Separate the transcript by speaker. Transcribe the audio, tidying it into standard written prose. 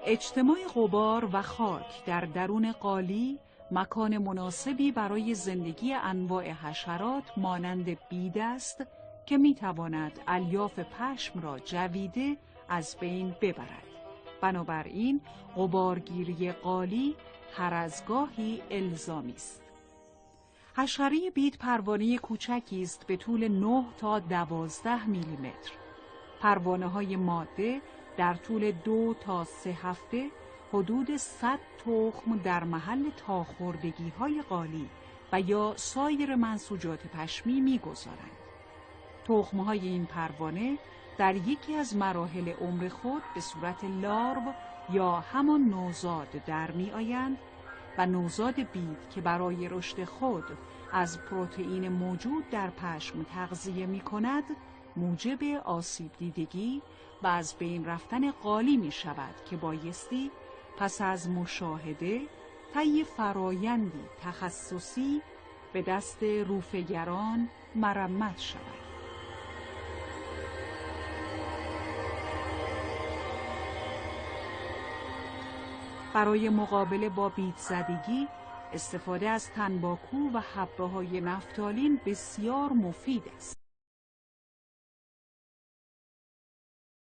Speaker 1: اجتماع غبار و خاک در درون قالی مکان مناسبی برای زندگی انواع حشرات مانند بید است که میتواند الیاف پشم را جویده از بین ببرد. بنابراین غبارگیری قالی هر از گاهی الزامی است. حشره بید پروانه کوچکی است به طول 9 تا 12 میلیمتر. پروانه‌های ماده در طول 2 تا 3 هفته حدود 100 تخم در محل تاخوردگی‌های قالی و یا سایر منسوجات پشمی می‌گذارند. تخم‌های این پروانه در یکی از مراحل عمر خود به صورت لارو یا همان نوزاد در می‌آیند و نوزاد بید که برای رشد خود از پروتئین موجود در پشم تغذیه می‌کند، موجب آسیب دیدگی و از بین رفتن قالی می‌شود که بایستی پس از مشاهده طی فرایندی تخصصی به دست روفه‌گران مرمت شود. برای مقابله با بیدزدگی استفاده از تنباکو و حبه‌های نفتالین بسیار مفید است.